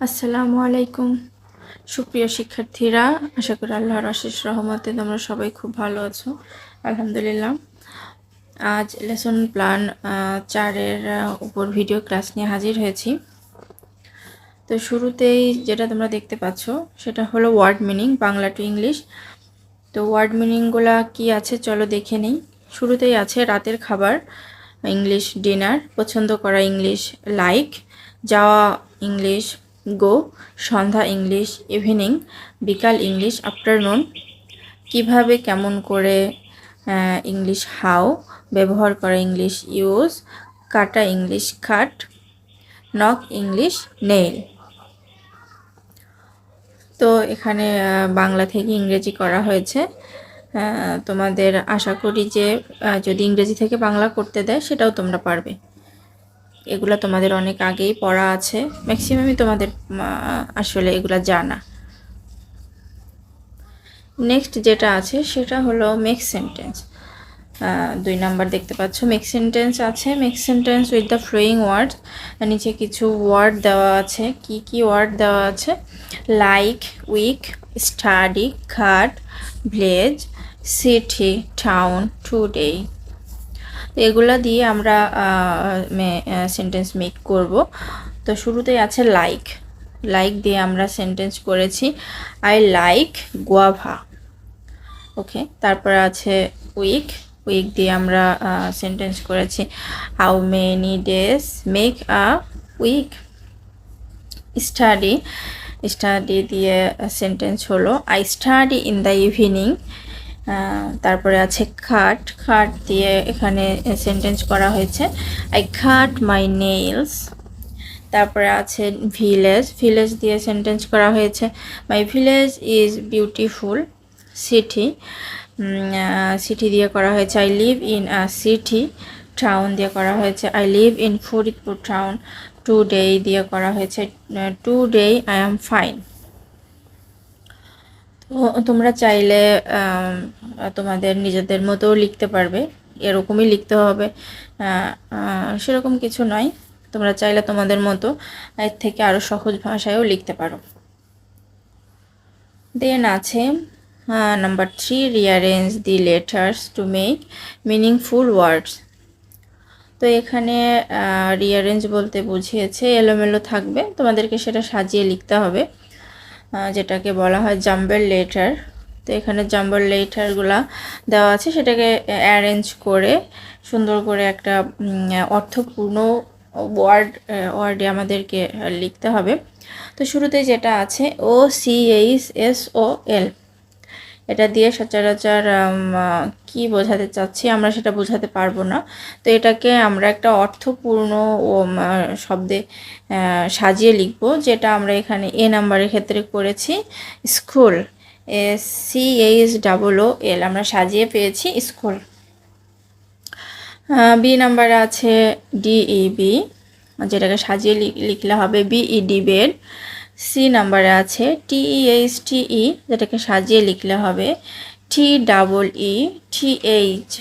আসসালামু আলাইকুম সুপ্রিয় শিক্ষার্থীরা, আশা করি আল্লাহর অশেষ রহমতে তোমরা সবাই খুব ভালো আছো। আলহামদুলিল্লাহ। আজ লেসন প্ল্যান 4-এর উপর ভিডিও ক্লাস নিয়ে হাজির হয়েছি। তো শুরুতেই যেটা তোমরা দেখতে পাচ্ছ সেটা হলো word meaning, Bangla to English. তো ওয়ার্ড মিনিংগুলো কি আছে চলো দেখে নিই। শুরুতেই আছে রাতের খাবার, ইংলিশ ডিনার, পছন্দ করা ইংলিশ লাইক, যাওয়া ইংলিশ গো, সন্ধ্যা ইংলিশ ইভিনিং, বিকাল ইংলিশ আফটারনুন, কিভাবে কেমন করে ইংলিশ হাউ, ব্যবহার করা ইংলিশ ইউজ, কাটা ইংলিশ কাট, নক ইংলিশ নেইল। তো এখানে বাংলা থেকে ইংরেজি করা হয়েছে। তোমাদের আশা করি যে যদি ইংরেজি থেকে বাংলা করতে দেয় সেটাও তোমরা পারবে। এগুলা তোমাদের অনেক আগেই পড়া আছে, ম্যাক্সিমামই তোমাদের আসলে এগুলা জানা। নেক্সট যেটা আছে সেটা হলো মেক সেন্টেন্স। 2 নাম্বার দেখতে পাচ্ছ মেক সেন্টেন্স আছে। Make sentence with the following words. নিচে কিছু ওয়ার্ড দেওয়া আছে। কি কি ওয়ার্ড দেওয়া আছে? লাইক, উইক, স্টাডি, খাট, ভিলেজ, সিটি, টাউন, টুডে। এগুলা দিয়ে আমরা সেন্টেন্স মেক করব। তো শুরুতেই আছে লাইক। লাইক দিয়ে আমরা সেন্টেন্স করেছি আই লাইক গুয়াভা। ওকে, তারপর আছে উইক। উইক দিয়ে আমরা সেন্টেন্স করেছি how many days make a week. Study, study দিয়ে সেন্টেন্স হলো I study in the evening. তারপরে আছে খাট। খাট দিয়ে এখানে সেন্টেন্স করা হয়েছে আই খাট মাই নেইলস। তারপরে আছে ভিলেজ। ভিলেজ দিয়ে সেন্টেন্স করা হয়েছে my village is beautiful. City, city দিয়ে করা হয়েছে I live in a city. Town দিয়ে করা হয়েছে I live in Faridpur town. Today দিয়ে করা হয়েছে টুডে আই অ্যাম ফাইন। তো তোমরা চাইলে তোমাদের নিজেদের মতো লিখতে পারবে, এরকমই লিখতে হবে সেরকম কিছু নয়। তোমরা চাইলে তোমাদের মতো এর থেকে আরও সহজ ভাষায়ও লিখতে পারো। দেন আছে number 3 rearrange the letters to make meaningful ওয়ার্ডস। তো এখানে রিঅ্যারেঞ্জ বলতে বুঝিয়েছে এলোমেলো থাকবে, তোমাদেরকে সেটা সাজিয়ে লিখতে হবে, যেটাকে বলা হয় জাম্বল লেটার। তো এখানে জাম্বল লেটারগুলা দেওয়া আছে, সেটাকে অ্যারেঞ্জ করে সুন্দর করে একটা অর্থপূর্ণ ওয়ার্ডে আমাদেরকে লিখতে হবে। তো শুরুতে যেটা আছে OCHSOL, এটা দিয়ে সচরাচর কি বোঝাতে চাচ্ছি আমরা সেটা বোঝাতে পারবো না। তো এটাকে আমরা একটা অর্থপূর্ণ শব্দে সাজিয়ে লিখব, যেটা আমরা এখানে এ নাম্বারের ক্ষেত্রে করেছি স্কুল। CHOOL আমরা সাজিয়ে পেয়েছি স্কুল। বি নাম্বারে আছে DEB, যেটাকে সাজিয়ে লিখলে হবে BED বেড। সি নাম্বারে আছে TEHTE, যেটাকে সাজিয়ে লিখলে হবে TEETH।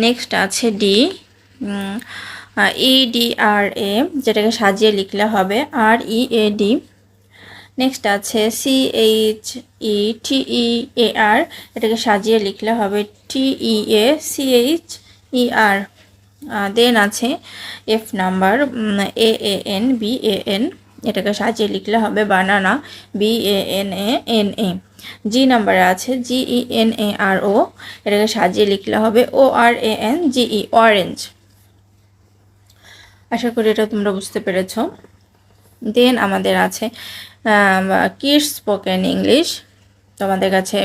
নেক্সট আছে ডি, EDRA, যেটাকে সাজিয়ে লিখলে হবে READ। নেক্সট আছে CHETEAR, এটাকে সাজিয়ে লিখলে হবে TEACHER। দেন আছে এফ নাম্বার AANBAN, এটাকে সাজিয়ে লিখলে হবে বানানা BANANA। জি নাম্বারে আছে GENARO, এটাকে সাজিয়ে লিখলে হবে ORANGE অরেঞ্জ। আশা করি এটা তোমরা বুঝতে পেরেছ। দেন আমাদের আছে কিডস স্পোকেন ইংলিশ। তোমাদের কাছে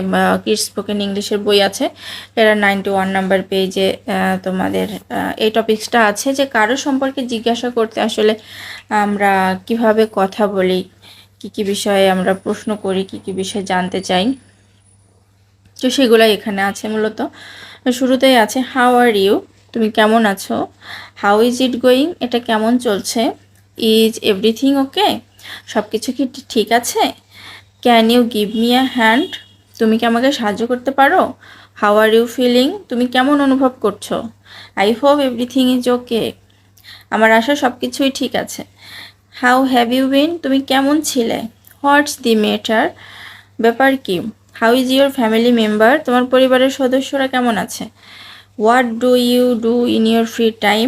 কিডস স্পোকেন ইংলিশের বই আছে, এটা 91 নাম্বার পেজে তোমাদের এই টপিক্সটা আছে যে কারো সম্পর্কে জিজ্ঞাসা করতে আসলে আমরা কিভাবে কথা বলি, কি কি বিষয়ে আমরা প্রশ্ন করি, কি কি বিষয়ে জানতে চাই, তো সেগুলো এখানে আছে মূলত। শুরুতেই আছে হাউ আর ইউ, তুমি কেমন আছো। হাউ ইজ ইট গোয়িং, এটা কেমন চলছে। ইজ এভরিথিং ওকে, সব কিছু কি ঠিক আছে। Can you give me a hand, তুমি কি আমাকে সাহায্য করতে পারো। হাউ আর ইউ ফিলিং, তুমি কেমন অনুভব করছো। I hope everything is okay, আমার আশা সব কিছুই ঠিক আছে। হাউ হ্যাভ ইউ বিন, তুমি কেমন ছিলে? হোয়াটস দি ম্যাটার, ব্যাপার কি? How is your family member, তোমার পরিবারের সদস্যরা কেমন আছে? What do you do in your free time,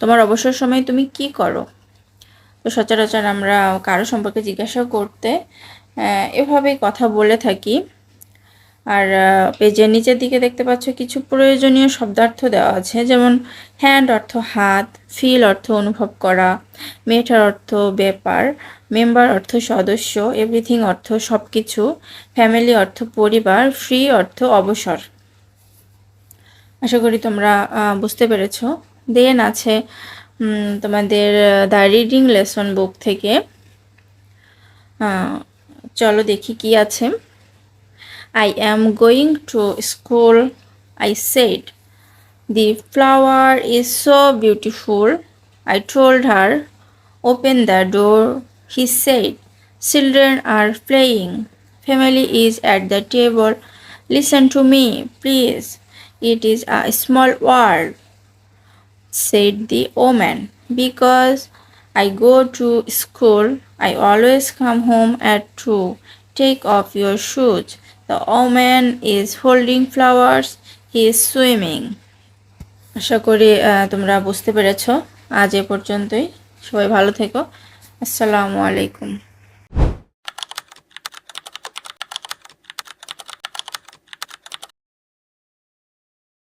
তোমার অবসর সময়ে তুমি কি করো? তো সচরাচর আমরা কারো সম্পর্কে জিজ্ঞাসা করতে এভাবেই কথা বলে থাকি। আর পেজের নিচের দিকে দেখতে পাচ্ছ কিছু প্রয়োজনীয় শব্দার্থ দেওয়া আছে, যেমন হ্যান্ড অর্থ হাত, ফিল অর্থ অনুভব করা, মেটার অর্থ ব্যাপার, মেম্বার অর্থ সদস্য, এভরিথিং অর্থ সব কিছু, ফ্যামিলি অর্থ পরিবার, ফ্রি অর্থ অবসর। আশা করি তোমরা বুঝতে পেরেছ। দেন আছে তোমাদের দ্য রিডিং লেসন বুক থেকে। চলো দেখি কি আছে। I am going to school, I said. The flower is so beautiful, I told her. Open the door, he said. Children are playing. Family is at the table. Listen to me, please. It is a small world, said the woman. Because I go to school, I always come home at 2. Take off your shoes. The woman is holding flowers. He is swimming. আশা করি তোমরা বুঝতে পেরেছো। আজ এ পর্যন্তই। সবাই ভালো থেকো। আসসালামু আলাইকুম।